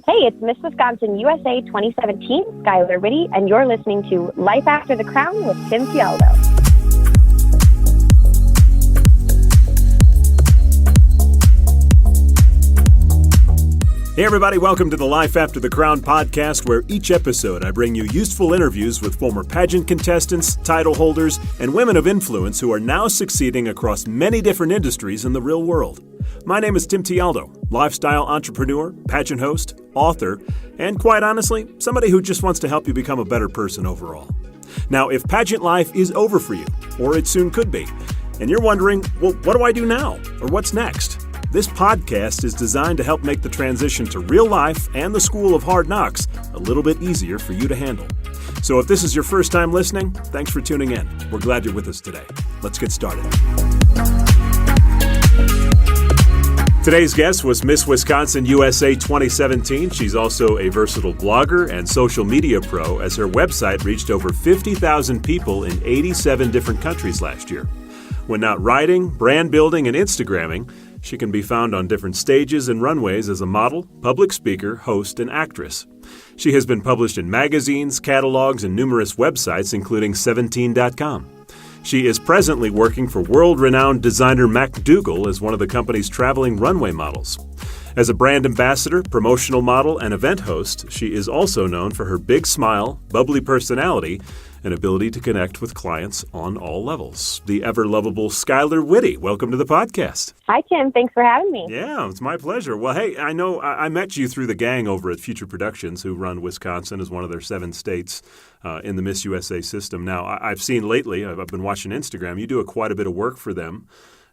Hey, it's Miss Wisconsin USA 2017, Skylar, Witte, and you're listening to Life After the Crown with Tim Tialdo. Hey everybody, welcome to the Life After the Crown podcast, where each episode I bring you useful interviews with former pageant contestants, title holders, and women of influence who are now succeeding across many different industries in the real world. My name is Tim Tialdo, lifestyle entrepreneur, pageant host, author, and quite honestly, somebody who just wants to help you become a better person overall. Now, if pageant life is over for you, or it soon could be, and you're wondering, well, what do I do now? Or what's next? This podcast is designed to help make the transition to real life and the school of hard knocks a little bit easier for you to handle. So if this is your first time listening, thanks for tuning in. We're glad you're with us today. Let's get started. Today's guest was Miss Wisconsin USA 2017. She's also a versatile blogger and social media pro, as her website reached over 50,000 people in 87 different countries last year. When not writing, brand building, and Instagramming, she can be found on different stages and runways as a model, public speaker, host, and actress. She has been published in magazines, catalogs, and numerous websites, including 17.com. She is presently working for world-renowned designer MacDougall as one of the company's traveling runway models. As a brand ambassador, promotional model, and event host, she is also known for her big smile, bubbly personality, and ability to connect with clients on all levels. The ever-lovable Skylar Witte, welcome to the podcast. Hi, Tim. Thanks for having me. Yeah, it's my pleasure. Well, hey, I know I met you through the gang over at Future Productions, who run Wisconsin as one of their 7 states in the Miss USA system. Now, I've seen lately, I've been watching Instagram, you do quite a bit of work for them.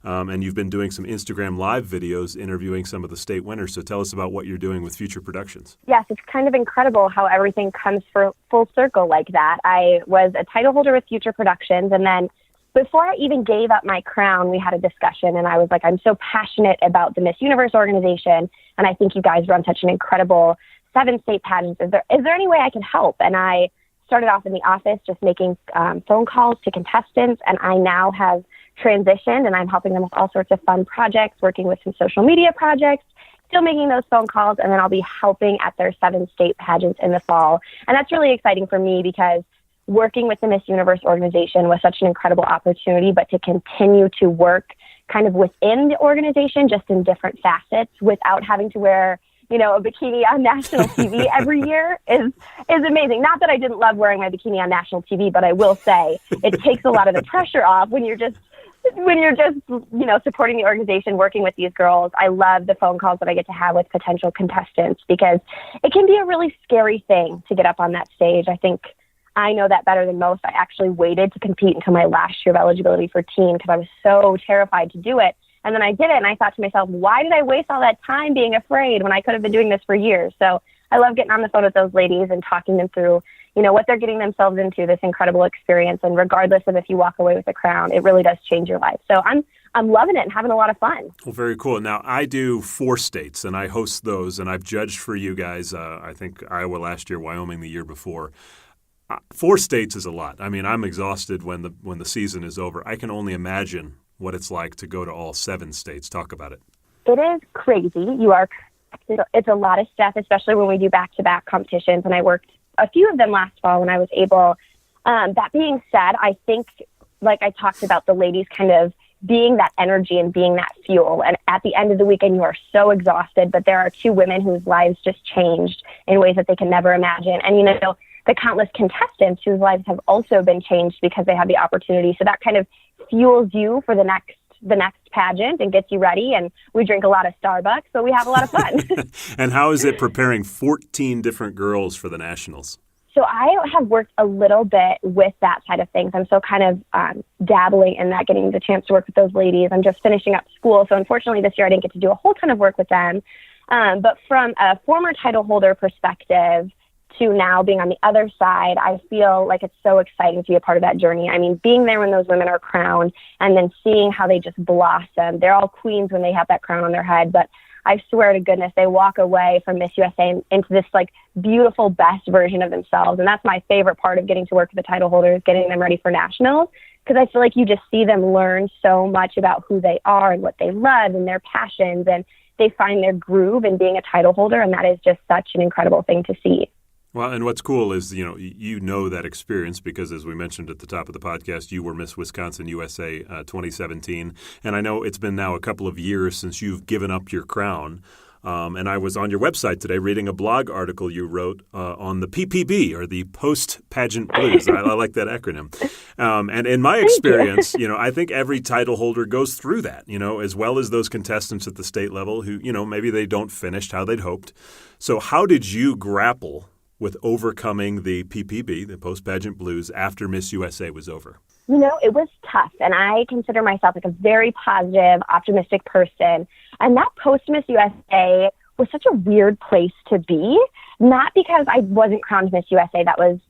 And you've been doing some Instagram live videos interviewing some of the state winners. So tell us about what you're doing with Future Productions. Yes, it's kind of incredible how everything comes full circle like that. I was a title holder with Future Productions, and then before I even gave up my crown, we had a discussion, and I was like, I'm so passionate about the Miss Universe organization, and I think you guys run such an incredible 7-state pageant. Is there any way I can help? And I started off in the office just making phone calls to contestants, and I now have transitioned, and I'm helping them with all sorts of fun projects, working with some social media projects, still making those phone calls, and then I'll be helping at their 7-state pageants in the fall. And that's really exciting for me because working with the Miss Universe organization was such an incredible opportunity, but to continue to work kind of within the organization, just in different facets, without having to wear, a bikini on national TV every year is amazing. Not that I didn't love wearing my bikini on national TV, but I will say it takes a lot of the pressure off when you're just supporting the organization, working with these girls. I love the phone calls that I get to have with potential contestants because it can be a really scary thing to get up on that stage. I think I know that better than most. I actually waited to compete until my last year of eligibility for teen because I was so terrified to do it. And then I did it, and I thought to myself, why did I waste all that time being afraid when I could have been doing this for years? So I love getting on the phone with those ladies and talking them through, what they're getting themselves into, this incredible experience. And regardless of if you walk away with a crown, it really does change your life. So I'm loving it and having a lot of fun. Well, very cool. Now, I do 4 states, and I host those, and I've judged for you guys, I think Iowa last year, Wyoming the year before. 4 states is a lot. I mean, I'm exhausted when the season is over. I can only imagine what it's like to go to all 7 states. Talk about it. It is crazy. You are correct. It's a lot of stuff, especially when we do back-to-back competitions, and I worked a few of them last fall when I was able. That being said, I think, like I talked about, the ladies kind of being that energy and being that fuel. And at the end of the weekend, you are so exhausted, but there are 2 women whose lives just changed in ways that they can never imagine. And, the countless contestants whose lives have also been changed because they had the opportunity. So that kind of fuels you for the next pageant and gets you ready. And we drink a lot of Starbucks, so we have a lot of fun. And how is it preparing 14 different girls for the nationals? So I have worked a little bit with that side of things. I'm still kind of dabbling in that, getting the chance to work with those ladies. I'm just finishing up school. So unfortunately this year I didn't get to do a whole ton of work with them. But from a former title holder perspective, to now being on the other side, I feel like it's so exciting to be a part of that journey. I mean, being there when those women are crowned and then seeing how they just blossom. They're all queens when they have that crown on their head, but I swear to goodness, they walk away from Miss USA into this beautiful, best version of themselves. And that's my favorite part of getting to work with the title holders, getting them ready for nationals, because I feel like you just see them learn so much about who they are and what they love and their passions. And they find their groove in being a title holder. And that is just such an incredible thing to see. Well, and what's cool is, you know that experience because, as we mentioned at the top of the podcast, you were Miss Wisconsin USA 2017. And I know it's been now a couple of years since you've given up your crown. And I was on your website today reading a blog article you wrote on the PPB, or the Post-Pageant Blues. I like that acronym. And in my experience, I think every title holder goes through that, as well as those contestants at the state level who, maybe they don't finish how they'd hoped. So how did you grapple with overcoming the PPB, the Post-Pageant Blues, after Miss USA was over? It was tough, and I consider myself like a very positive, optimistic person. And that post-Miss USA was such a weird place to be, not because I wasn't crowned Miss USA. That was,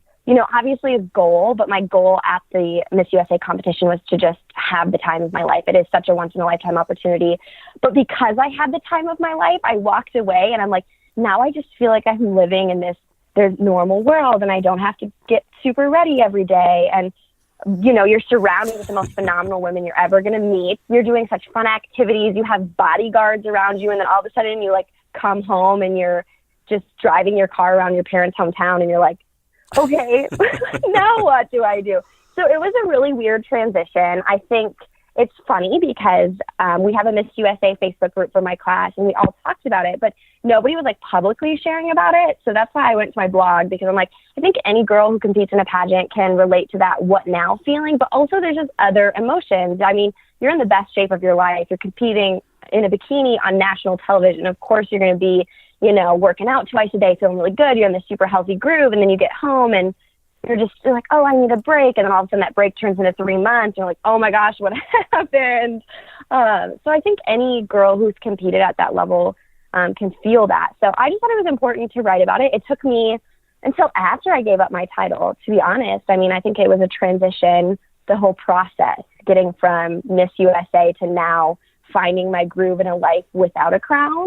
obviously a goal, but my goal at the Miss USA competition was to just have the time of my life. It is such a once-in-a-lifetime opportunity. But because I had the time of my life, I walked away, and I'm like, now I just feel like I'm living in this normal world, and I don't have to get super ready every day. And you're surrounded with the most phenomenal women you're ever going to meet. You're doing such fun activities. You have bodyguards around you. And then all of a sudden you come home and you're just driving your car around your parents' hometown. And you're like, okay, now what do I do? So it was a really weird transition. I think it's funny because we have a Miss USA Facebook group for my class, and we all talked about it, but nobody was publicly sharing about it. So that's why I went to my blog, because I'm like, I think any girl who competes in a pageant can relate to that what now feeling, but also there's just other emotions. I mean, you're in the best shape of your life. You're competing in a bikini on national television. Of course, you're going to be, working out twice a day, feeling really good. You're in this super healthy groove, and then you get home and you're like, oh, I need a break. And then all of a sudden that break turns into 3 months. You're like, oh my gosh, what happened? So I think any girl who's competed at that level can feel that. So I just thought it was important to write about it. It took me until after I gave up my title, to be honest. I mean, I think it was a transition, the whole process, getting from Miss USA to now finding my groove in a life without a crown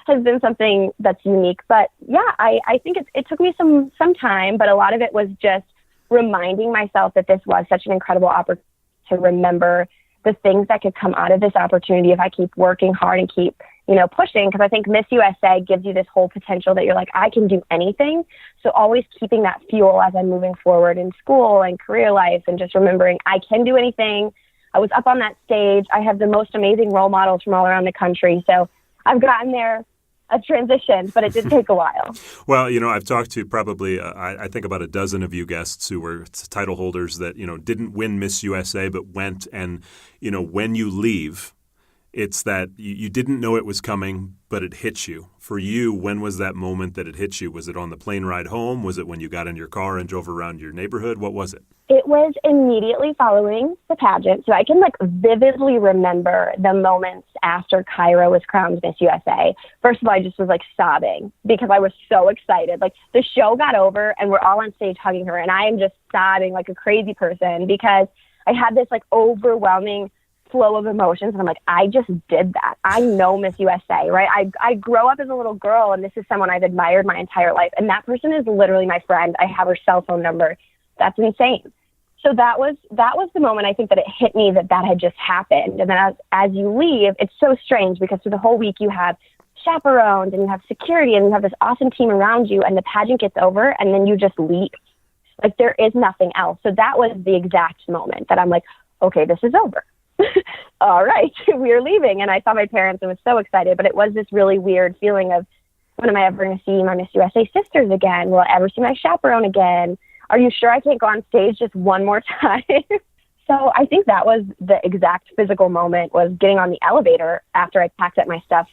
has been something that's unique. But yeah, I think it took me some time, but a lot of it was just reminding myself that this was such an incredible opportunity to remember the things that could come out of this opportunity if I keep working hard and keep, pushing. Because I think Miss USA gives you this whole potential that you're like, I can do anything. So always keeping that fuel as I'm moving forward in school and career life, and just remembering I can do anything. I was up on that stage. I have the most amazing role models from all around the country. So I've gotten there, a transition, but it did take a while. Well, I've talked to probably, I think about a dozen of you guests who were title holders that, didn't win Miss USA, but went. And, when you leave, it's that you didn't know it was coming, but it hit you. For you, when was that moment that it hit you? Was it on the plane ride home? Was it when you got in your car and drove around your neighborhood? What was it? It was immediately following the pageant. So I can vividly remember the moments after Kyra was crowned Miss USA. First of all, I just was sobbing because I was so excited. The show got over and we're all on stage hugging her, and I am just sobbing like a crazy person because I had this overwhelming flow of emotions. And I'm like, I just did that. I know Miss USA, right? I grew up as a little girl, and this is someone I've admired my entire life. And that person is literally my friend. I have her cell phone number. That's insane. So that was the moment I think that it hit me that had just happened. And then as you leave, it's so strange because through the whole week you have chaperones and you have security and you have this awesome team around you, and the pageant gets over and then you just leave. There is nothing else. So that was the exact moment that I'm like, okay, this is over. All right, we're leaving. And I saw my parents and was so excited, but it was this really weird feeling of, when am I ever going to see my Miss USA sisters again? Will I ever see my chaperone again? Are you sure I can't go on stage just one more time? So I think that was the exact physical moment, was getting on the elevator after I packed up my stuff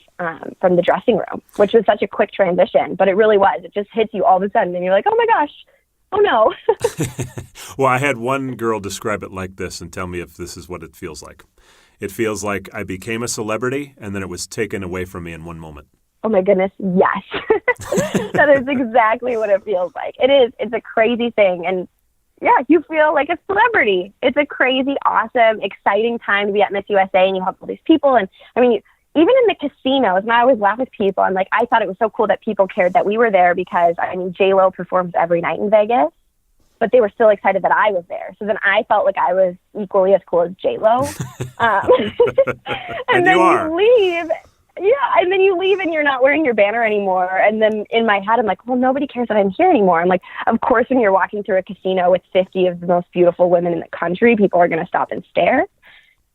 from the dressing room, which was such a quick transition, but it really was. It just hits you all of a sudden and you're like, oh my gosh, oh no. Well, I had one girl describe it like this, and tell me if this is what it feels like. It feels like I became a celebrity and then it was taken away from me in one moment. Oh my goodness, yes. That is exactly what it feels like. It is. It's a crazy thing. And yeah, you feel like a celebrity. It's a crazy, awesome, exciting time to be at Miss USA, and you have all these people. And I mean, even in the casinos, and I always laugh with people, I'm like, I thought it was so cool that people cared that we were there because, I mean, J-Lo performs every night in Vegas, but they were still excited that I was there. So then I felt like I was equally as cool as J-Lo. And then you leave. Yeah, and then you leave and you're not wearing your banner anymore. And then in my head, I'm like, well, nobody cares that I'm here anymore. I'm like, of course, when you're walking through a casino with 50 of the most beautiful women in the country, people are going to stop and stare.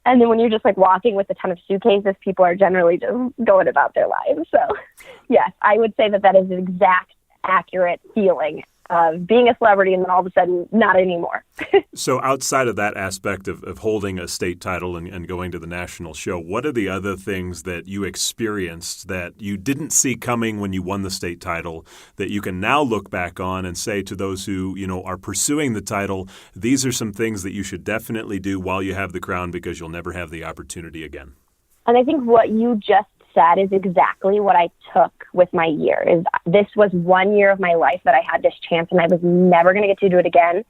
And then when you're just like walking with a ton of suitcases, people are generally just going about their lives. So yes, I would say that is an exact accurate feeling of being a celebrity and then all of a sudden not anymore. So outside of that aspect of holding a state title and going to the national show, what are the other things that you experienced that you didn't see coming when you won the state title that you can now look back on and say to those who, are pursuing the title, these are some things that you should definitely do while you have the crown because you'll never have the opportunity again? And I think what you just said is exactly what I took with my year. Is this was 1 year of my life that I had this chance and I was never going to get to do it again.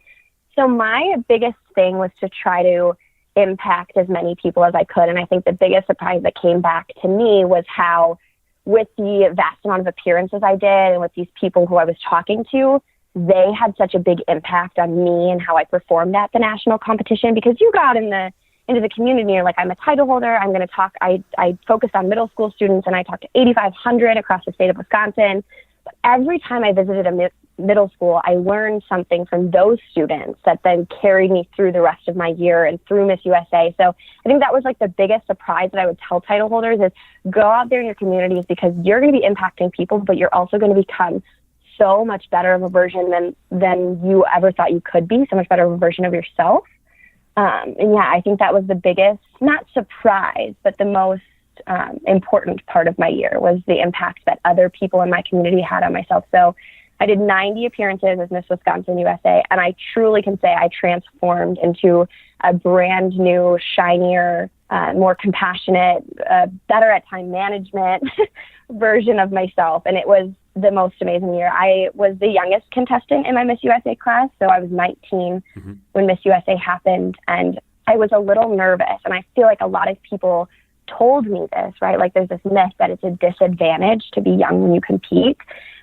So my biggest thing was to try to impact as many people as I could. And I think the biggest surprise that came back to me was how, with the vast amount of appearances I did and with these people who I was talking to, they had such a big impact on me and how I performed at the national competition. Because you got into the community, you're like, I'm a title holder. I'm going to talk. I focused on middle school students and I talked to 8,500 across the state of Wisconsin. But every time I visited a middle school, I learned something from those students that then carried me through the rest of my year and through Miss USA. So I think that was like the biggest surprise that I would tell title holders is go out there in your communities because you're going to be impacting people, but you're also going to become so much better of a version than you ever thought you could be, so much better of a version of yourself. And yeah, I think that was the biggest, not surprise, but the most important part of my year was the impact that other people in my community had on myself. So I did 90 appearances as Miss Wisconsin USA, and I truly can say I transformed into a brand new, shinier, more compassionate, better at time management version of myself. And it was the most amazing year. I was the youngest contestant in my Miss USA class, so I was 19 when Miss USA happened, and I was a little nervous. And I feel like a lot of people told me this, right? Like there's this myth that it's a disadvantage to be young when you compete.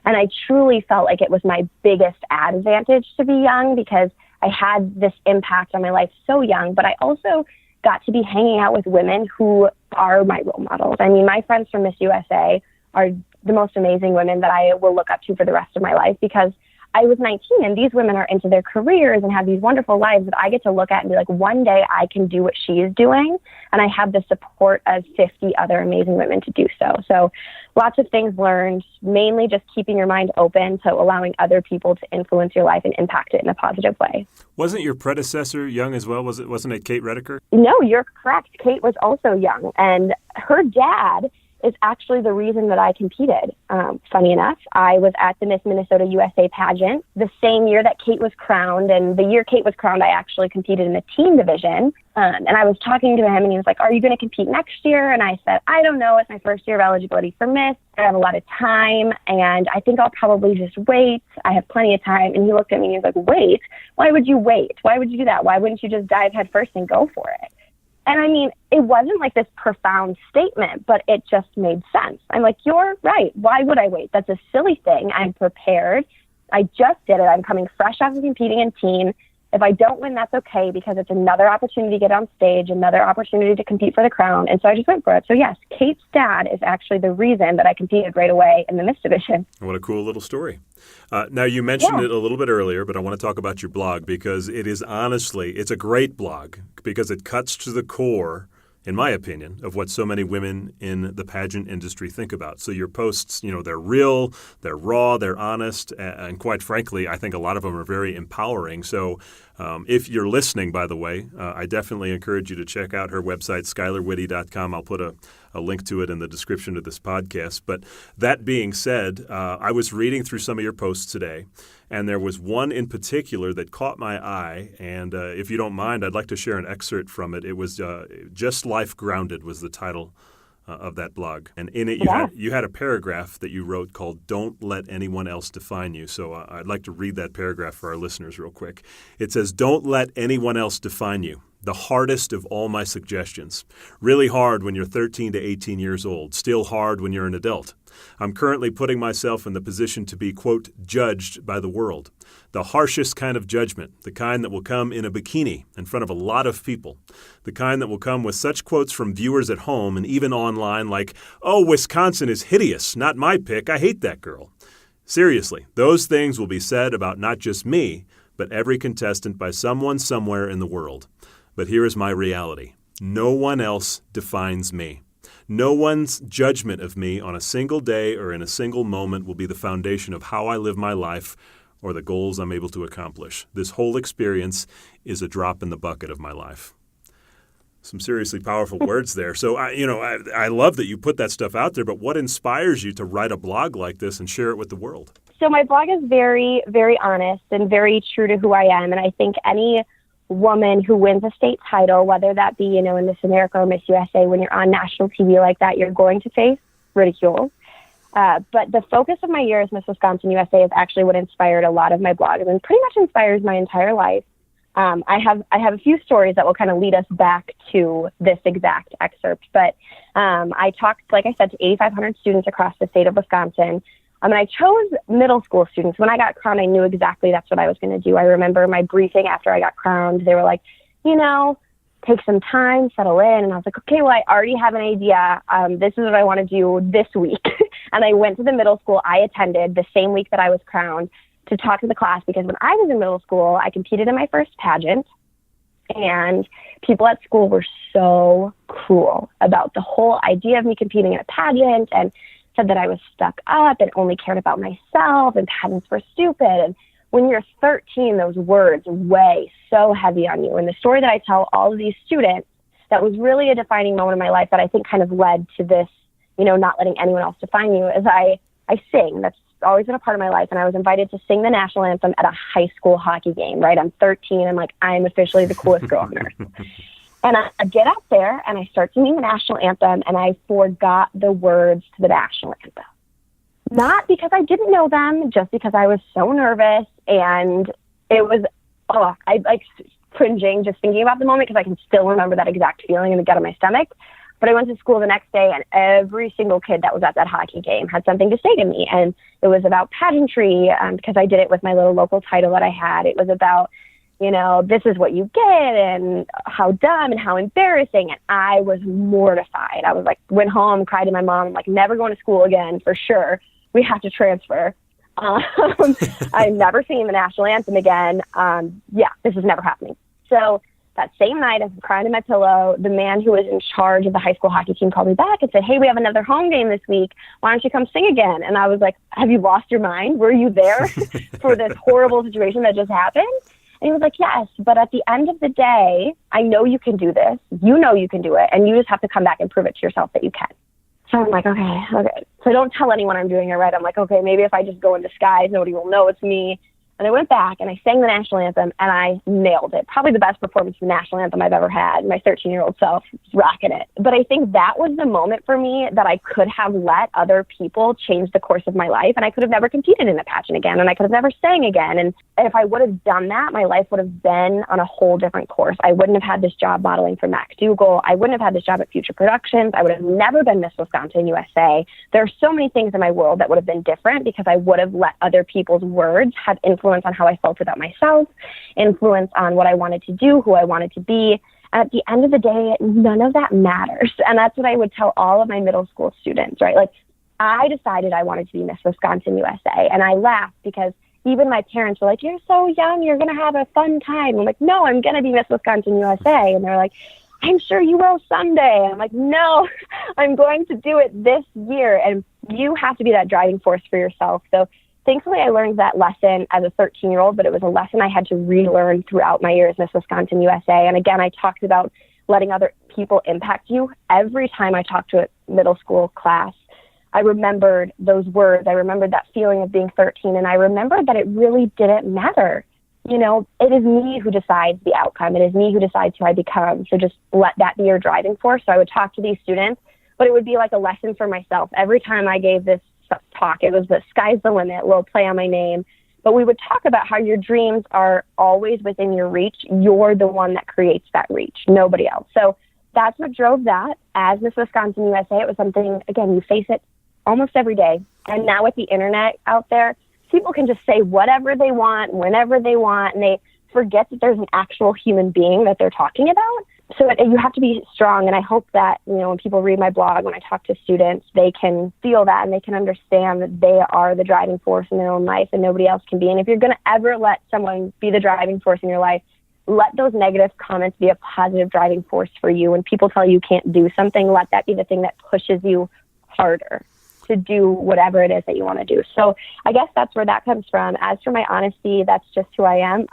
And I truly felt like it was my biggest advantage to be young because I had this impact on my life so young, but I also got to be hanging out with women who are my role models. I mean, my friends from Miss USA are the most amazing women that I will look up to for the rest of my life because I was 19 and these women are into their careers and have these wonderful lives that I get to look at and be like, one day I can do what she is doing. And I have the support of 50 other amazing women to do so. So lots of things learned, mainly just keeping your mind open to allowing other people to influence your life and impact it in a positive way. Wasn't your predecessor young as well? Wasn't it Kate Redeker? No, you're correct. Kate was also young, and her dad is actually the reason that I competed. Funny enough, I was at the Miss Minnesota USA pageant the same year that Kate was crowned. And the year Kate was crowned, I actually competed in the team division. And I was talking to him and he was like, are you going to compete next year? And I said, I don't know. It's my first year of eligibility for Miss. I have a lot of time and I think I'll probably just wait. I have plenty of time. And he looked at me and he was like, wait, why would you wait? Why would you do that? Why wouldn't you just dive head first and go for it? And I mean, it wasn't like this profound statement, but it just made sense. I'm like, you're right. Why would I wait? That's a silly thing. I'm prepared. I just did it. I'm coming fresh off of competing in teen. If I don't win, that's okay because it's another opportunity to get on stage, another opportunity to compete for the crown. And so I just went for it. So yes, Kate's dad is actually the reason that I competed right away in the Miss division. What a cool little story. Now, you mentioned it a little bit earlier, but I want to talk about your blog because it is honestly, it's a great blog because it cuts to the core, in my opinion, of what so many women in the pageant industry think about. So your posts, they're real, they're raw, they're honest, and quite frankly, I think a lot of them are very empowering. So if you're listening, by the way, I definitely encourage you to check out her website, skylarwitte.com. I'll put a link to it in the description of this podcast. But that being said, I was reading through some of your posts today, and there was one in particular that caught my eye. And if you don't mind, I'd like to share an excerpt from it. It was Just Life Grounded was the title of that blog. And in it, you had a paragraph that you wrote called Don't Let Anyone Else Define You. So I'd like to read that paragraph for our listeners real quick. It says, don't let anyone else define you. the hardest of all my suggestions. Really hard when you're 13 to 18 years old, still hard when you're an adult. I'm currently putting myself in the position to be, quote, judged by the world. The harshest kind of judgment, the kind that will come in a bikini in front of a lot of people. The kind that will come with such quotes from viewers at home and even online like, "Oh, Wisconsin is hideous, not my pick, I hate that girl." Seriously, those things will be said about not just me, but every contestant by someone somewhere in the world. But here is my reality. No one else defines me. No one's judgment of me on a single day or in a single moment will be the foundation of how I live my life or the goals I'm able to accomplish. This whole experience is a drop in the bucket of my life. Some seriously powerful words there. So, I love that you put that stuff out there, but what inspires you to write a blog like this and share it with the world? So my blog is very, very honest and very true to who I am. And I think any woman who wins a state title, whether that be, in Miss America or Miss USA, when you're on national TV like that, you're going to face ridicule. But the focus of my year as Miss Wisconsin USA is actually what inspired a lot of my blogs and pretty much inspires my entire life. I have a few stories that will kind of lead us back to this exact excerpt. But I talked, like I said, to 8,500 students across the state of Wisconsin. And I chose middle school students. When I got crowned, I knew exactly that's what I was going to do. I remember my briefing after I got crowned. They were like, take some time, settle in. And I was like, okay, well, I already have an idea. This is what I want to do this week. And I went to the middle school I attended the same week that I was crowned to talk to the class, because when I was in middle school, I competed in my first pageant, and people at school were so cruel about the whole idea of me competing in a pageant and said that I was stuck up and only cared about myself and pageants were stupid. And when you're 13, those words weigh so heavy on you. And the story that I tell all of these students that was really a defining moment in my life that I think kind of led to this, not letting anyone else define you, is I sing. That's always been a part of my life. And I was invited to sing the national anthem at a high school hockey game, right? I'm 13. I'm like, I'm officially the coolest girl on earth. And I get up there and I start singing the national anthem, and I forgot the words to the national anthem. Not because I didn't know them, just because I was so nervous. And it was, I like cringing just thinking about the moment, because I can still remember that exact feeling in the gut of my stomach. But I went to school the next day, and every single kid that was at that hockey game had something to say to me. And it was about pageantry, because I did it with my little local title that I had. It was about, this is what you get, and how dumb and how embarrassing. And I was mortified. I was like, went home, cried to my mom, I'm like, never going to school again for sure. We have to transfer. I'm never singing the national anthem again. This is never happening. So that same night, as I'm crying in my pillow, the man who was in charge of the high school hockey team called me back and said, hey, we have another home game this week. Why don't you come sing again? And I was like, have you lost your mind? Were you there for this horrible situation that just happened? And he was like, yes, but at the end of the day, I know you can do this. You know you can do it. And you just have to come back and prove it to yourself that you can. So I'm like, okay. So don't tell anyone I'm doing it right. I'm like, okay, maybe if I just go in disguise, nobody will know it's me. And I went back and I sang the national anthem, and I nailed it. Probably the best performance of the national anthem I've ever had. My 13-year-old self was rocking it. But I think that was the moment for me that I could have let other people change the course of my life, and I could have never competed in a pageant again, and I could have never sang again. And if I would have done that, my life would have been on a whole different course. I wouldn't have had this job modeling for MacDougall. I wouldn't have had this job at Future Productions. I would have never been Miss Wisconsin USA. There are so many things in my world that would have been different, because I would have let other people's words have influence on how I felt about myself, influence on what I wanted to do, who I wanted to be. And at the end of the day, none of that matters. And that's what I would tell all of my middle school students, right? Like, I decided I wanted to be Miss Wisconsin USA. And I laughed because even my parents were like, you're so young, you're going to have a fun time. I'm like, no, I'm going to be Miss Wisconsin USA. And they're like, I'm sure you will someday. I'm like, no, I'm going to do it this year. And you have to be that driving force for yourself. So thankfully, I learned that lesson as a 13-year-old, but it was a lesson I had to relearn throughout my years Miss Wisconsin USA. And again, I talked about letting other people impact you. Every time I talked to a middle school class, I remembered those words. I remembered that feeling of being 13, and I remembered that it really didn't matter. It is me who decides the outcome. It is me who decides who I become. So just let that be your driving force. So I would talk to these students, but it would be like a lesson for myself. Every time I gave this talk, it was the sky's the limit, little play on my name. But we would talk about how your dreams are always within your reach. You're the one that creates that reach, nobody else. So that's what drove that. As Miss Wisconsin USA, it was something, again, you face it almost every day. And now with the internet out there, people can just say whatever they want, whenever they want, and they forget that there's an actual human being that they're talking about. So you have to be strong. And I hope that, when people read my blog, when I talk to students, they can feel that and they can understand that they are the driving force in their own life and nobody else can be. And if you're going to ever let someone be the driving force in your life, let those negative comments be a positive driving force for you. When people tell you can't do something, let that be the thing that pushes you harder to do whatever it is that you want to do. So I guess that's where that comes from. As for my honesty, that's just who I am.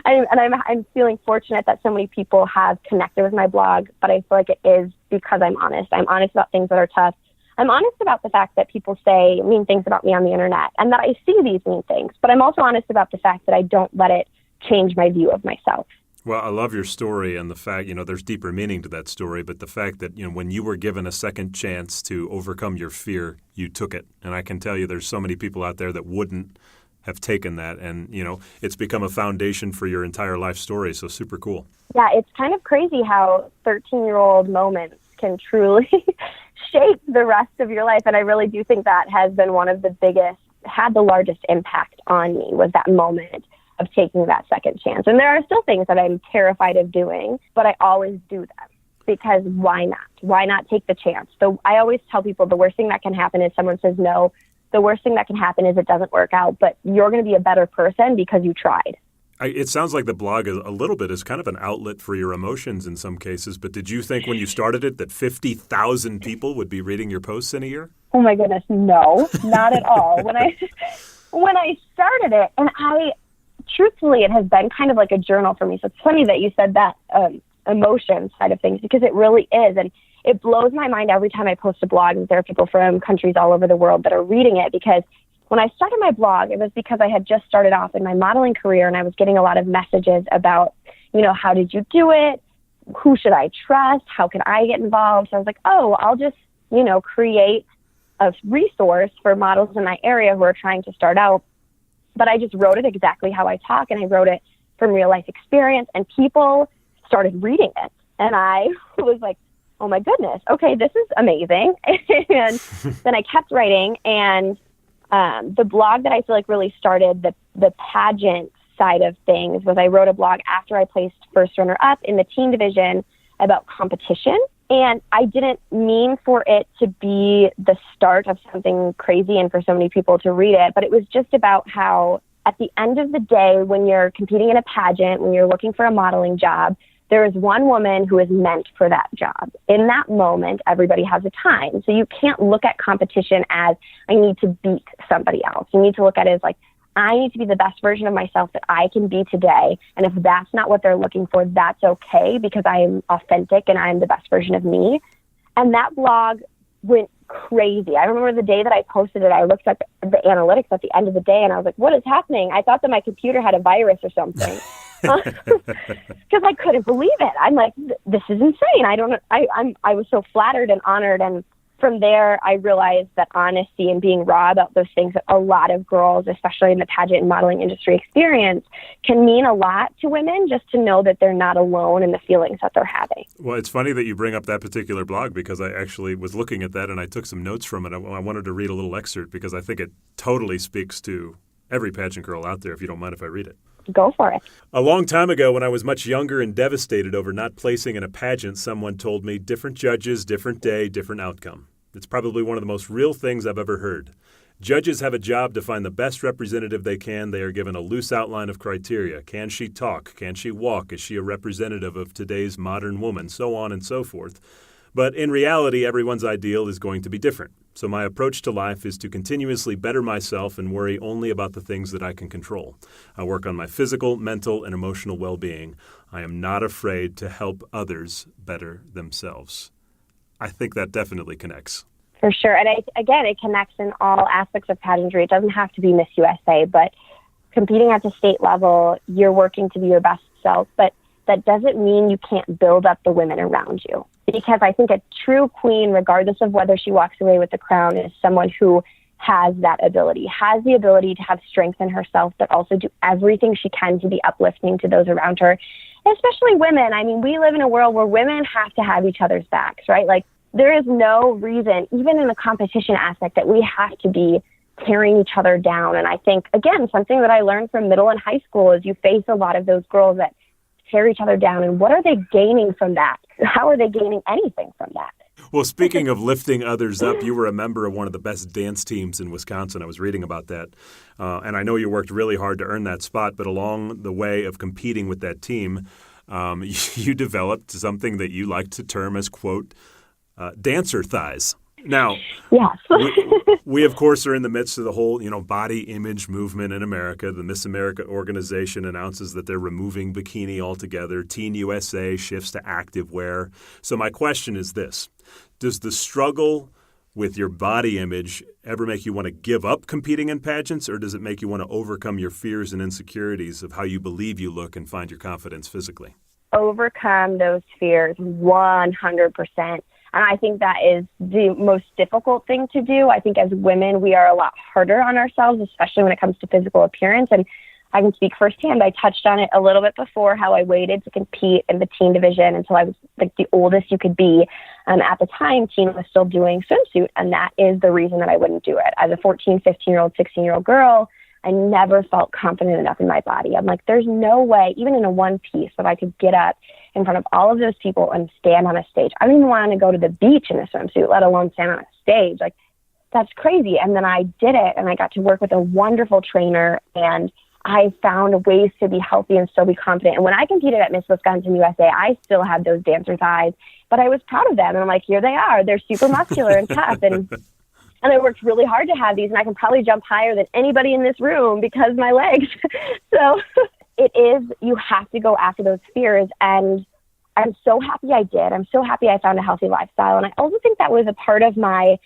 I'm feeling fortunate that so many people have connected with my blog, but I feel like it is because I'm honest. I'm honest about things that are tough. I'm honest about the fact that people say mean things about me on the internet and that I see these mean things, but I'm also honest about the fact that I don't let it change my view of myself. Well, I love your story and the fact, there's deeper meaning to that story, but the fact that, when you were given a second chance to overcome your fear, you took it. And I can tell you there's so many people out there that wouldn't have taken that. And, it's become a foundation for your entire life story. So super cool. Yeah, it's kind of crazy how 13-year-old moments can truly shape the rest of your life. And I really do think that has been one of the biggest, had the largest impact on me, was that moment of taking that second chance. And there are still things that I'm terrified of doing, but I always do them because why not? Why not take the chance? So I always tell people the worst thing that can happen is someone says no. The worst thing that can happen is it doesn't work out, but you're going to be a better person because you tried. It sounds like the blog a little bit is kind of an outlet for your emotions in some cases, but did you think when you started it that 50,000 people would be reading your posts in a year? Oh my goodness, no, not at all. When I started it, and truthfully, it has been kind of like a journal for me. So it's funny that you said that emotion side of things, because it really is. And it blows my mind every time I post a blog and there are people from countries all over the world that are reading it, because when I started my blog, it was because I had just started off in my modeling career and I was getting a lot of messages about, how did you do it? Who should I trust? How can I get involved? So I was like, I'll just, create a resource for models in my area who are trying to start out. But I just wrote it exactly how I talk, and I wrote it from real life experience, and people started reading it. And I was like, oh my goodness, okay, this is amazing. And then I kept writing, and the blog that I feel like really started the pageant side of things was I wrote a blog after I placed first runner up in the teen division about competition. And I didn't mean for it to be the start of something crazy and for so many people to read it, but it was just about how at the end of the day, when you're competing in a pageant, when you're looking for a modeling job, there is one woman who is meant for that job. In that moment, everybody has a time. So you can't look at competition as I need to beat somebody else. You need to look at it as like, I need to be the best version of myself that I can be today. And if that's not what they're looking for, that's okay, because I am authentic and I'm the best version of me. And that blog went crazy. I remember the day that I posted it, I looked at the analytics at the end of the day and I was like, what is happening? I thought that my computer had a virus or something. Because I couldn't believe it. I'm like, this is insane. I was so flattered and honored. And from there, I realized that honesty and being raw about those things that a lot of girls, especially in the pageant and modeling industry, experience can mean a lot to women, just to know that they're not alone in the feelings that they're having. Well, it's funny that you bring up that particular blog, because I actually was looking at that and I took some notes from it. I wanted to read a little excerpt because I think it totally speaks to every pageant girl out there, if you don't mind if I read it. Go for it. A long time ago, when I was much younger and devastated over not placing in a pageant, someone told me, different judges, different day, different outcome. It's probably one of the most real things I've ever heard. Judges have a job to find the best representative they can. They are given a loose outline of criteria. Can she talk? Can she walk? Is she a representative of today's modern woman? So on and so forth. But in reality, everyone's ideal is going to be different. So my approach to life is to continuously better myself and worry only about the things that I can control. I work on my physical, mental, and emotional well-being. I am not afraid to help others better themselves. I think that definitely connects. For sure. And again, it connects in all aspects of pageantry. It doesn't have to be Miss USA, but competing at the state level, you're working to be your best self. But that doesn't mean you can't build up the women around you. Because I think a true queen, regardless of whether she walks away with the crown, is someone who has that ability, has the ability to have strength in herself, but also do everything she can to be uplifting to those around her, especially women. I mean, we live in a world where women have to have each other's backs, right? Like, there is no reason, even in the competition aspect, that we have to be tearing each other down. And I think, again, something that I learned from middle and high school is you face a lot of those girls that tear each other down. And what are they gaining from that? How are they gaining anything from that? Well, speaking of lifting others up, you were a member of one of the best dance teams in Wisconsin. I was reading about that. And I know you worked really hard to earn that spot, but along the way of competing with that team, you developed something that you like to term as, quote, dancer thighs. Now, yes. we, of course, are in the midst of the whole, body image movement in America. The Miss America organization announces that they're removing bikini altogether. Teen USA shifts to active wear. So my question is this. Does the struggle with your body image ever make you want to give up competing in pageants, or does it make you want to overcome your fears and insecurities of how you believe you look and find your confidence physically? Overcome those fears 100%. And I think that is the most difficult thing to do. I think as women, we are a lot harder on ourselves, especially when it comes to physical appearance. And I can speak firsthand. I touched on it a little bit before, how I waited to compete in the teen division until I was like the oldest you could be. At the time, teen was still doing swimsuit. And that is the reason that I wouldn't do it. As a 14, 15-year-old, 16-year-old girl, I never felt confident enough in my body. I'm like, there's no way, even in a one piece, that I could get up in front of all of those people and stand on a stage. I don't even want to go to the beach in a swimsuit, let alone stand on a stage. Like, that's crazy. And then I did it, and I got to work with a wonderful trainer, and I found ways to be healthy and still be confident. And when I competed at Miss Wisconsin USA, I still had those dancer thighs, but I was proud of them. And I'm like, here they are. They're super muscular and tough. And I worked really hard to have these, and I can probably jump higher than anybody in this room because my legs. So it is, you have to go after those fears. And I'm so happy I did. I'm so happy I found a healthy lifestyle. And I also think that was a part of my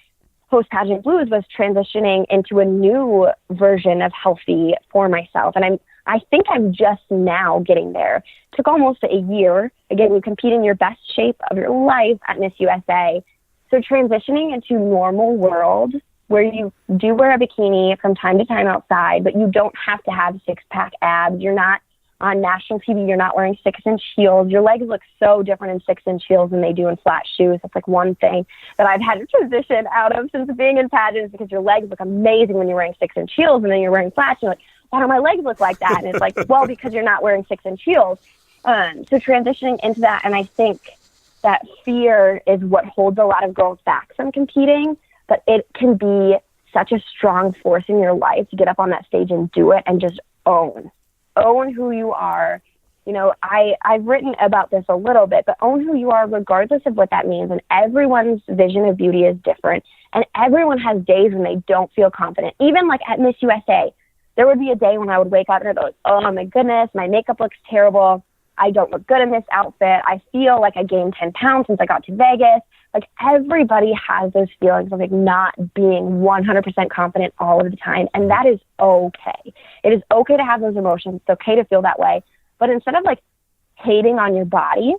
post-Pageant Blues, was transitioning into a new version of healthy for myself. And I think I'm just now getting there. It took almost a year. Again, you compete in your best shape of your life at Miss USA. So transitioning into normal world where you do wear a bikini from time to time outside, but you don't have to have six-pack abs. You're not on national TV. You're not wearing 6-inch heels. Your legs look so different in 6-inch heels than they do in flat shoes. That's like one thing that I've had to transition out of since being in pageants, because your legs look amazing when you're wearing 6-inch heels, and then you're wearing flats. You're like, why do my legs look like that? And it's like, well, because you're not wearing 6-inch heels. So transitioning into that, and I think that fear is what holds a lot of girls back from competing, but it can be such a strong force in your life to get up on that stage and do it and just own who you are. I've written about this a little bit, but own who you are regardless of what that means. And everyone's vision of beauty is different. And everyone has days when they don't feel confident. Even like at Miss USA, there would be a day when I would wake up and I'd be like, oh my goodness, my makeup looks terrible. I don't look good in this outfit. I feel like I gained 10 pounds since I got to Vegas. Like, everybody has those feelings of like not being 100% confident all of the time. And that is okay. It is okay to have those emotions. It's okay to feel that way. But instead of like hating on your body,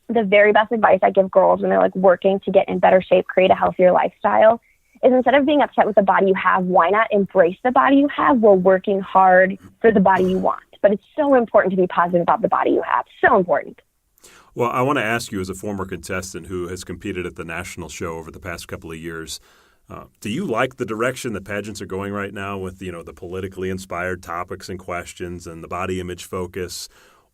the very best advice I give girls when they're like working to get in better shape, create a healthier lifestyle, is instead of being upset with the body you have, why not embrace the body you have while working hard for the body you want? But it's so important to be positive about the body you have. So important. Well, I want to ask you, as a former contestant who has competed at the national show over the past couple of years, do you like the direction that pageants are going right now with, the politically inspired topics and questions and the body image focus?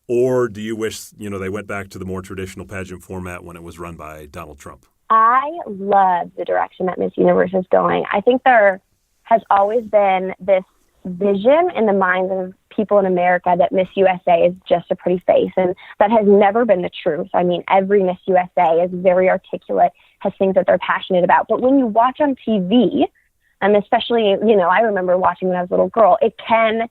Or do you wish, they went back to the more traditional pageant format when it was run by Donald Trump? I love the direction that Miss Universe is going. I think there has always been this vision in the minds of people in America that Miss USA is just a pretty face, and that has never been the truth. I mean, every Miss USA is very articulate, has things that they're passionate about. But when you watch on TV, and especially, I remember watching when I was a little girl, it can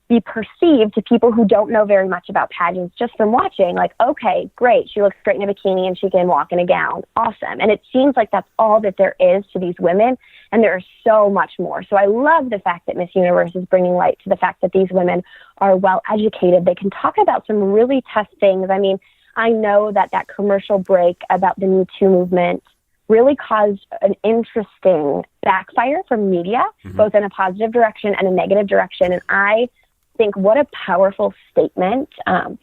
be perceived to people who don't know very much about pageants just from watching, like, okay, great, she looks great in a bikini and she can walk in a gown. Awesome. And it seems like that's all that there is to these women, and there is so much more. So I love the fact that Miss Universe is bringing light to the fact that these women are well educated. They can talk about some really tough things. I mean, I know that commercial break about the Me Too movement really caused an interesting backfire from media, both in a positive direction and a negative direction. And I think what a powerful statement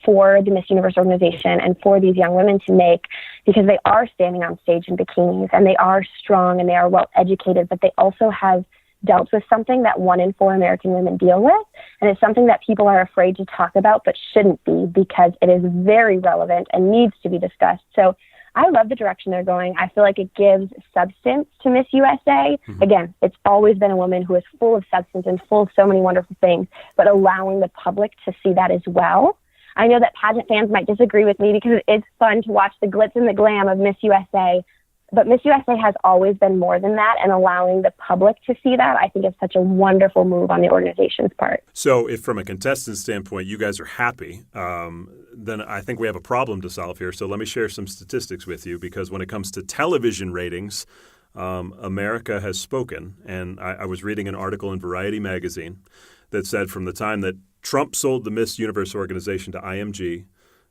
for the Miss Universe organization and for these young women to make, because they are standing on stage in bikinis and they are strong and they are well educated, but they also have dealt with something that 1 in 4 American women deal with. And it's something that people are afraid to talk about, but shouldn't be, because it is very relevant and needs to be discussed. So I love the direction they're going. I feel like it gives substance to Miss USA. Again, it's always been a woman who is full of substance and full of so many wonderful things, but allowing the public to see that as well. I know that pageant fans might disagree with me because it's fun to watch the glitz and the glam of Miss USA, but Miss USA has always been more than that, and allowing the public to see that, I think, is such a wonderful move on the organization's part. So if from a contestant standpoint you guys are happy, then I think we have a problem to solve here. So let me share some statistics with you, because when it comes to television ratings, America has spoken. And I was reading an article in Variety magazine that said from the time that Trump sold the Miss Universe organization to IMG,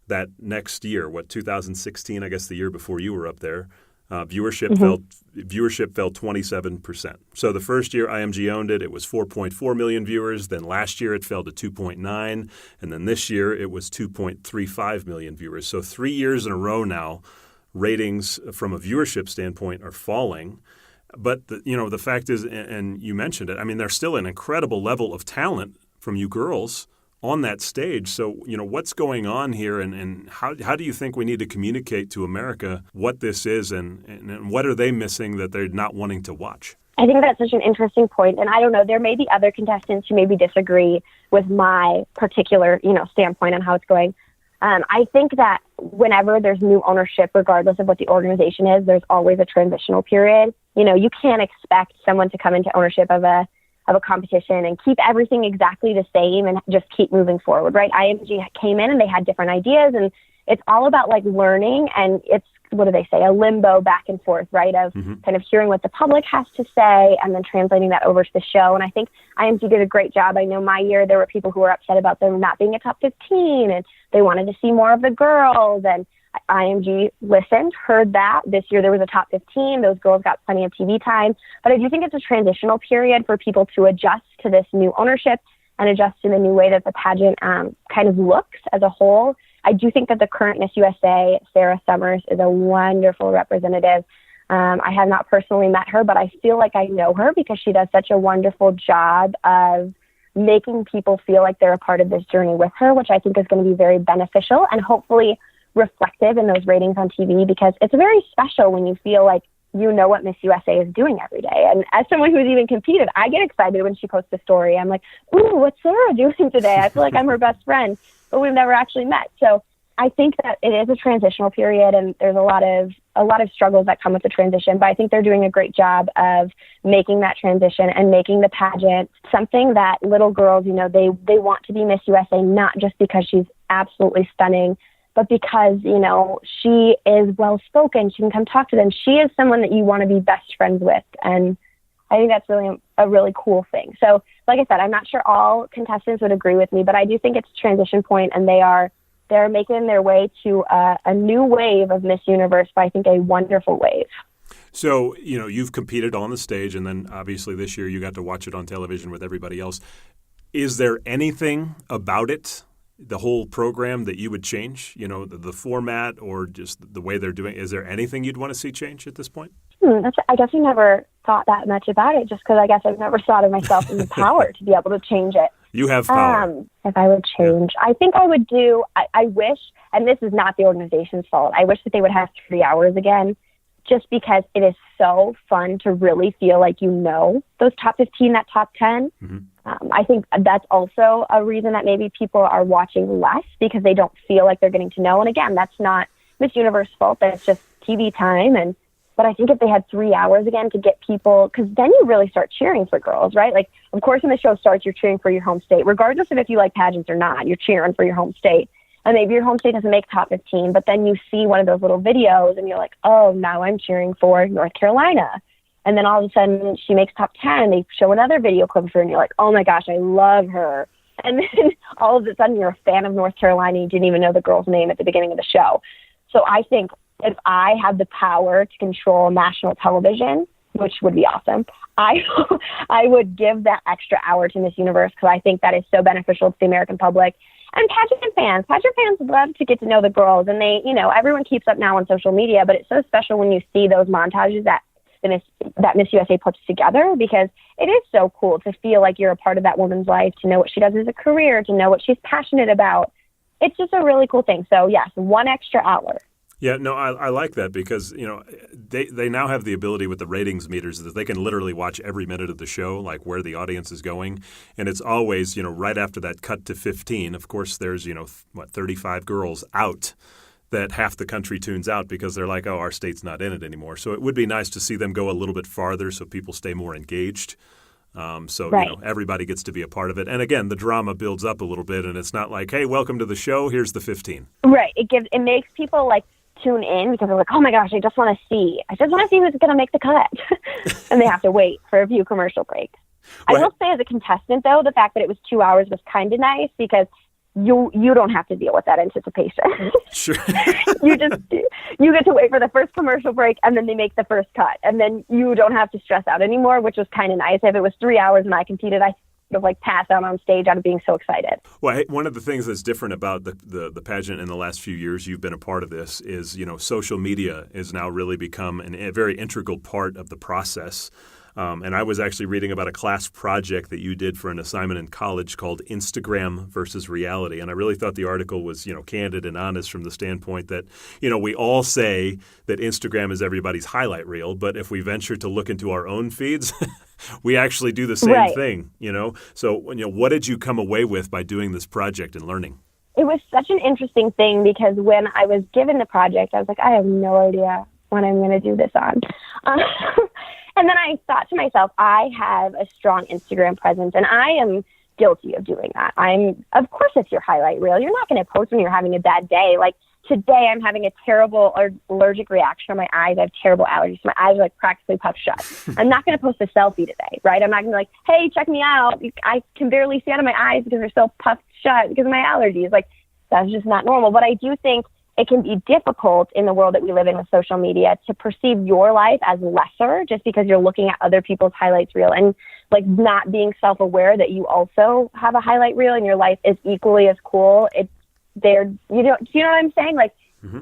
that next year, 2016, I guess the year before you were up there, viewership fell 27%. So the first year IMG owned it, it was 4.4 million viewers. Then last year it fell to 2.9, and then this year it was 2.35 million viewers. So 3 years in a row now, ratings from a viewership standpoint are falling. But the fact is, and you mentioned it, I mean, there's still an incredible level of talent from you girls on that stage. So, what's going on here, and how do you think we need to communicate to America what this is, and what are they missing that they're not wanting to watch? I think that's such an interesting point. And I don't know, there may be other contestants who maybe disagree with my particular, standpoint on how it's going. I think that whenever there's new ownership, regardless of what the organization is, there's always a transitional period. You can't expect someone to come into ownership of a competition and keep everything exactly the same and just keep moving forward, right? IMG came in and they had different ideas, and it's all about learning, and it's, what do they say, a limbo back and forth, right? Of kind of hearing what the public has to say and then translating that over to the show. And I think IMG did a great job. I know my year there were people who were upset about them not being a top 15, and they wanted to see more of the girls, and IMG listened, heard that. This year there was a top 15. Those girls got plenty of TV time. But I do think it's a transitional period for people to adjust to this new ownership and adjust to the new way that the pageant kind of looks as a whole. I do think that the current Miss USA, Sarah Summers, is a wonderful representative. I have not personally met her, but I feel like I know her because she does such a wonderful job of making people feel like they're a part of this journey with her, which I think is going to be very beneficial and hopefully reflective in those ratings on TV, because it's very special when you feel like you know what Miss USA is doing every day. And as someone who's even competed, I get excited when she posts a story. I'm like, ooh, what's Sarah doing today? I feel like I'm her best friend, but we've never actually met. So I think that it is a transitional period, and there's a lot of struggles that come with the transition, but I think they're doing a great job of making that transition and making the pageant something that little girls, they want to be Miss USA, not just because she's absolutely stunning, but because, she is well-spoken, she can come talk to them. She is someone that you want to be best friends with. And I think that's really a really cool thing. So like I said, I'm not sure all contestants would agree with me, but I do think it's a transition point, and they're making their way to a new wave of Miss Universe, but I think a wonderful wave. So, you've competed on the stage, and then obviously this year you got to watch it on television with everybody else. Is there anything about it, the whole program, that you would change? The format or just the way they're doing? Is there anything you'd want to see change at this point? I guess I never thought that much about it, just because I guess I've never thought of myself in the power to be able to change it. You have power. If I would change, I think I would do, I wish, and this is not the organization's fault, I wish that they would have 3 hours again, just because it is so fun to really feel like those top 15, that top 10. I think that's also a reason that maybe people are watching less, because they don't feel like they're getting to know. And again, that's not Miss Universe's fault. That's just TV time. But I think if they had 3 hours again to get people, because then you really start cheering for girls, right? Like, of course, when the show starts, you're cheering for your home state, regardless of if you like pageants or not. You're cheering for your home state. And maybe your home state doesn't make top 15, but then you see one of those little videos and you're like, oh, now I'm cheering for North Carolina. And then all of a sudden she makes top 10. They show another video clip of her and you're like, oh my gosh, I love her. And then all of a sudden you're a fan of North Carolina. You didn't even know the girl's name at the beginning of the show. So I think if I had the power to control national television, which would be awesome, I would give that extra hour to Miss Universe, because I think that is so beneficial to the American public. And pageant fans love to get to know the girls, and they, everyone keeps up now on social media, but it's so special when you see those montages that Miss USA puts together, because it is so cool to feel like you're a part of that woman's life, to know what she does as a career, to know what she's passionate about. It's just a really cool thing. So yes, 1 extra hour. Yeah, no, I like that, because, they now have the ability with the ratings meters that they can literally watch every minute of the show, like where the audience is going. And it's always, right after that cut to 15, of course, there's, 35 girls out that half the country tunes out because they're like, oh, our state's not in it anymore. So it would be nice to see them go a little bit farther so people stay more engaged. Right. Everybody gets to be a part of it. And again, the drama builds up a little bit, and it's not like, hey, welcome to the show, here's the 15. Right. It makes people tune in, because they're like, oh my gosh, I just want to see who's going to make the cut. And they have to wait for a few commercial breaks. Well, I will say, as a contestant, though, the fact that it was 2 hours was kind of nice, because you don't have to deal with that anticipation. Sure. You get to wait for the first commercial break, and then they make the first cut, and then you don't have to stress out anymore, which was kind of nice. If it was 3 hours and I competed, I of pass out on stage out of being so excited. Well, hey, one of the things that's different about the pageant in the last few years, you've been a part of this, is, social media has now really become a very integral part of the process. And I was actually reading about a class project that you did for an assignment in college called Instagram versus Reality. And I really thought the article was, candid and honest from the standpoint that, we all say that Instagram is everybody's highlight reel, but if we venture to look into our own feeds, we actually do the same thing, So, what did you come away with by doing this project and learning? It was such an interesting thing, because when I was given the project, I was like, I have no idea what I'm going to do this on. And then I thought to myself, I have a strong Instagram presence, and I am guilty of doing that. Of course, it's your highlight reel. You're not going to post when you're having a bad day. Like today, I'm having a terrible allergic reaction on my eyes. I have terrible allergies. My eyes are practically puffed shut. I'm not going to post a selfie today, right? I'm not going to hey, check me out. I can barely see out of my eyes because they're so puffed shut because of my allergies. That's just not normal. But I do think it can be difficult in the world that we live in with social media to perceive your life as lesser just because you're looking at other people's highlights reel, and not being self-aware that you also have a highlight reel and your life is equally as cool. Do you know what I'm saying?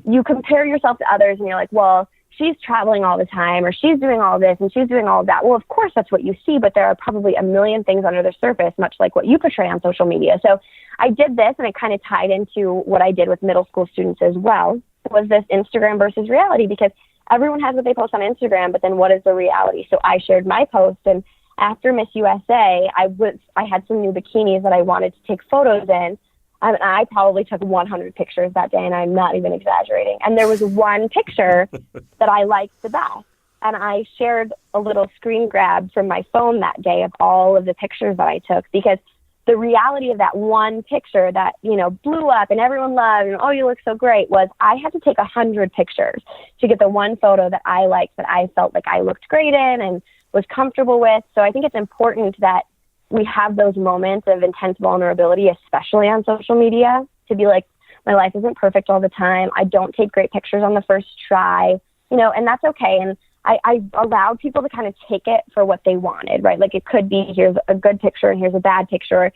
You compare yourself to others and you're like, well, she's traveling all the time, or she's doing all this and she's doing all of that. Well, of course that's what you see, but there are probably a million things under the surface, much like what you portray on social media. So I did this, and it kind of tied into what I did with middle school students as well, was this Instagram versus reality, because everyone has what they post on Instagram, but then what is the reality? So I shared my post, and after Miss USA, I had some new bikinis that I wanted to take photos in. I probably took 100 pictures that day, and I'm not even exaggerating. And there was one picture that I liked the best, and I shared a little screen grab from my phone that day of all of the pictures that I took, because the reality of that one picture that, blew up and everyone loved, and, oh, you look so great, was I had to take 100 pictures to get the one photo that I liked, that I felt like I looked great in and was comfortable with. So I think it's important that we have those moments of intense vulnerability, especially on social media, to be like, my life isn't perfect all the time. I don't take great pictures on the first try, and that's okay. And I allowed people to kind of take it for what they wanted, right? It could be, here's a good picture and here's a bad picture.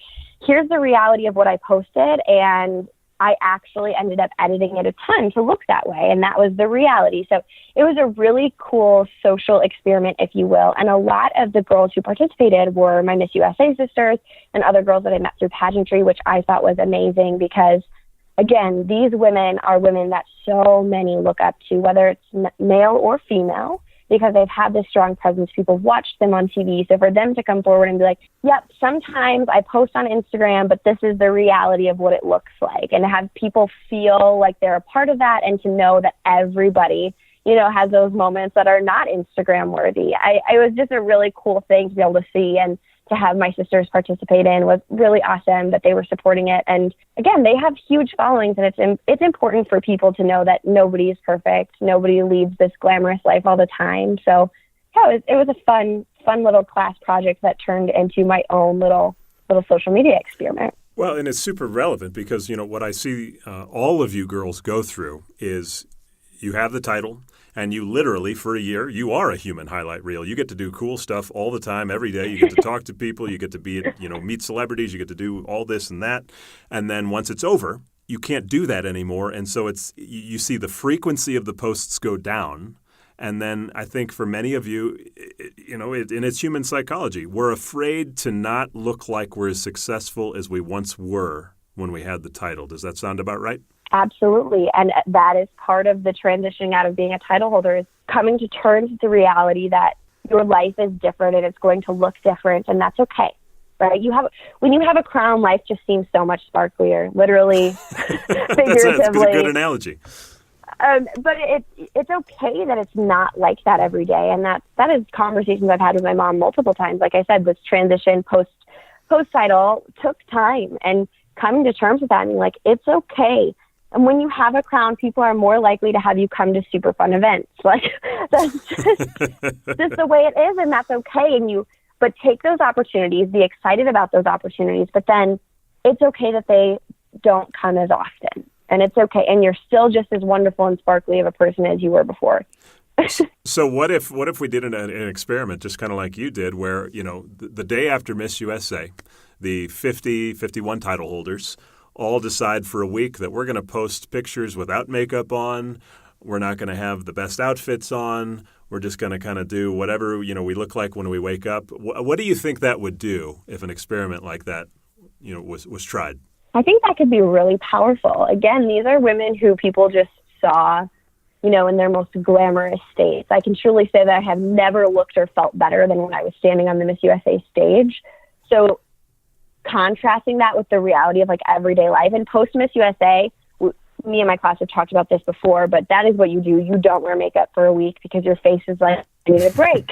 Here's the reality of what I posted, and I actually ended up editing it a ton to look that way, and that was the reality. So it was a really cool social experiment, if you will, and a lot of the girls who participated were my Miss USA sisters and other girls that I met through pageantry, which I thought was amazing, because again, these women are women that so many look up to, whether it's male or female, because they've had this strong presence. People watch them on TV. So for them to come forward and be like, yep, sometimes I post on Instagram, but this is the reality of what it looks like, and to have people feel like they're a part of that, and to know that everybody, has those moments that are not Instagram worthy. It was just a really cool thing to be able to see, and to have my sisters participate in was really awesome that they were supporting it. And again, they have huge followings, and it's important for people to know that nobody is perfect. Nobody leads this glamorous life all the time. So yeah, it was a fun little class project that turned into my own little social media experiment. Well, and it's super relevant because, what I see all of you girls go through is, you have the title, and you literally, for a year, you are a human highlight reel. You get to do cool stuff all the time, every day. You get to talk to people. You get to meet celebrities. You get to do all this and that. And then once it's over, you can't do that anymore. And so you see the frequency of the posts go down. And then I think for many of you, and it's human psychology, we're afraid to not look like we're as successful as we once were when we had the title. Does that sound about right? Absolutely. And that is part of the transitioning out of being a title holder, is coming to terms with the reality that your life is different and it's going to look different, and that's okay. Right? When you have a crown, life just seems so much sparklier, literally, figuratively. That's a good analogy. But it's okay that it's not like that every day. And that is conversations I've had with my mom multiple times. Like I said, this transition post-title took time, and coming to terms with that, I mean, like, it's okay. And when you have a crown, people are more likely to have you come to super fun events. Like, that's just the way it is, and that's okay. But take those opportunities, be excited about those opportunities, but then it's okay that they don't come as often. And it's okay. And you're still just as wonderful and sparkly of a person as you were before. So what if we did an experiment, just kind of like you did, where, the day after Miss USA, the 51 title holders all decide for a week that we're going to post pictures without makeup on. We're not going to have the best outfits on. We're just going to kind of do whatever, we look like when we wake up. What do you think that would do if an experiment like that, was tried? I think that could be really powerful. Again, these are women who people just saw, in their most glamorous states. I can truly say that I have never looked or felt better than when I was standing on the Miss USA stage. So contrasting that with the reality of like everyday life, and post Miss USA, me and my class have talked about this before, but that is what you do. You don't wear makeup for a week because your face is like, I need a break.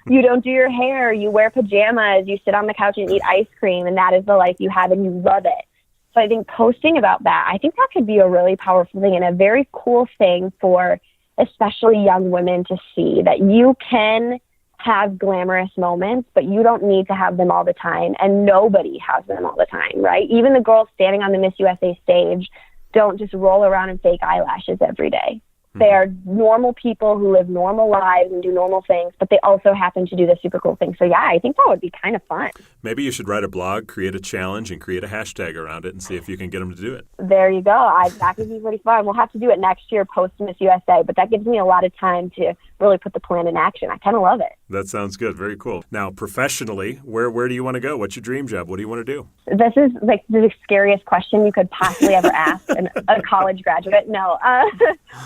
You don't do your hair. You wear pajamas. You sit on the couch and eat ice cream, and that is the life you have, and you love it. So I think posting about that, I think that could be a really powerful thing and a very cool thing for especially young women to see, that you can have glamorous moments, but you don't need to have them all the time, and nobody has them all the time, right? Even the girls standing on the Miss USA stage don't just roll around in fake eyelashes every day. They are normal people who live normal lives and do normal things, but they also happen to do the super cool things. So yeah, I think that would be kind of fun. Maybe you should write a blog, create a challenge, and create a hashtag around it and see if you can get them to do it. There you go. That could be pretty fun. We'll have to do it next year post Miss USA, but that gives me a lot of time to really put the plan in action. I kind of love it. That sounds good. Very cool. Now, professionally, where do you want to go? What's your dream job? What do you want to do? This is like the scariest question you could possibly ever ask a college graduate. No,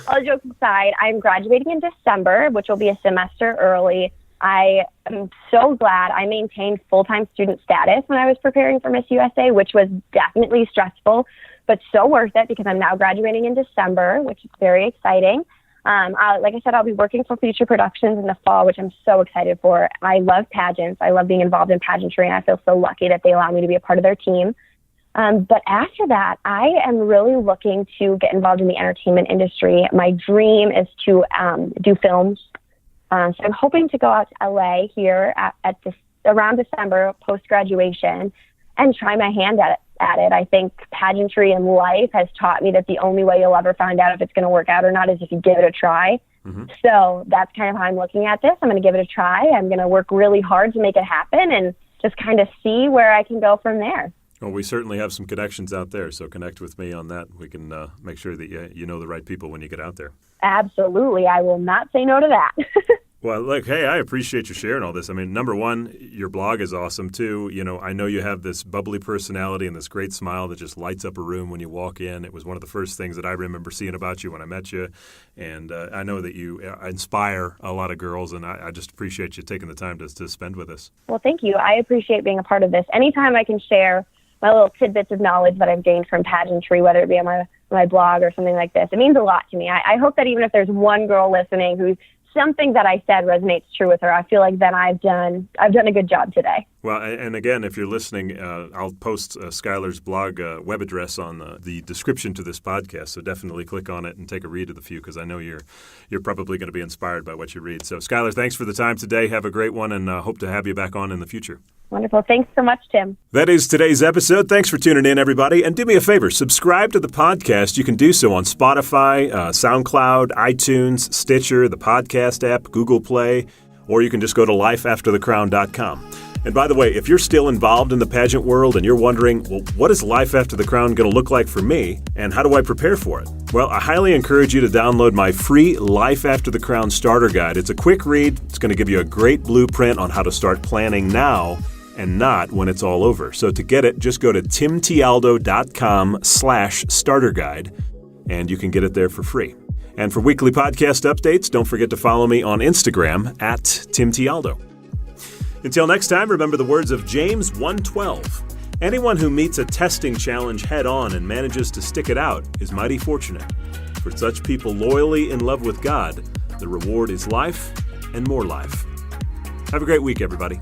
all jokes aside, I'm graduating in December, which will be a semester early. I am so glad I maintained full-time student status when I was preparing for Miss USA, which was definitely stressful, but so worth it because I'm now graduating in December, which is very exciting. Like I said, I'll be working for Future Productions in the fall, which I'm so excited for. I love pageants. I love being involved in pageantry, and I feel so lucky that they allow me to be a part of their team. But after that, I am really looking to get involved in the entertainment industry. My dream is to do films. So I'm hoping to go out to LA here around December, post-graduation, and try my hand at it. I think pageantry in life has taught me that the only way you'll ever find out if it's going to work out or not is if you give it a try. Mm-hmm. So that's kind of how I'm looking at this. I'm going to give it a try. I'm going to work really hard to make it happen and just kind of see where I can go from there. Well, we certainly have some connections out there, so connect with me on that. We can make sure that you know the right people when you get out there. Absolutely. I will not say no to that. Well, look, hey, I appreciate you sharing all this. I mean, number one, your blog is awesome, too. I know you have this bubbly personality and this great smile that just lights up a room when you walk in. It was one of the first things that I remember seeing about you when I met you. And I know that you inspire a lot of girls, and I just appreciate you taking the time to spend with us. Well, thank you. I appreciate being a part of this. Anytime I can share my little tidbits of knowledge that I've gained from pageantry, whether it be on my blog or something like this, it means a lot to me. I hope that even if there's one girl listening who something that I said resonates true with her, I feel like then I've done a good job today. Well, and again, if you're listening, I'll post Skylar's blog web address on the description to this podcast, so definitely click on it and take a read of the few, because I know you're probably going to be inspired by what you read. So, Skylar, thanks for the time today. Have a great one, and hope to have you back on in the future. Wonderful. Thanks so much, Tim. That is today's episode. Thanks for tuning in, everybody. And do me a favor, subscribe to the podcast. You can do so on Spotify, SoundCloud, iTunes, Stitcher, the podcast app, Google Play, or you can just go to lifeafterthecrown.com. And by the way, if you're still involved in the pageant world and you're wondering, well, what is Life After the Crown going to look like for me, and how do I prepare for it? Well, I highly encourage you to download my free Life After the Crown starter guide. It's a quick read. It's going to give you a great blueprint on how to start planning now and not when it's all over. So to get it, just go to timtialdo.com/starter guide, and you can get it there for free. And for weekly podcast updates, don't forget to follow me on Instagram at timtialdo. Until next time, remember the words of James 1:12. Anyone who meets a testing challenge head-on and manages to stick it out is mighty fortunate. For such people loyally in love with God, the reward is life and more life. Have a great week, everybody.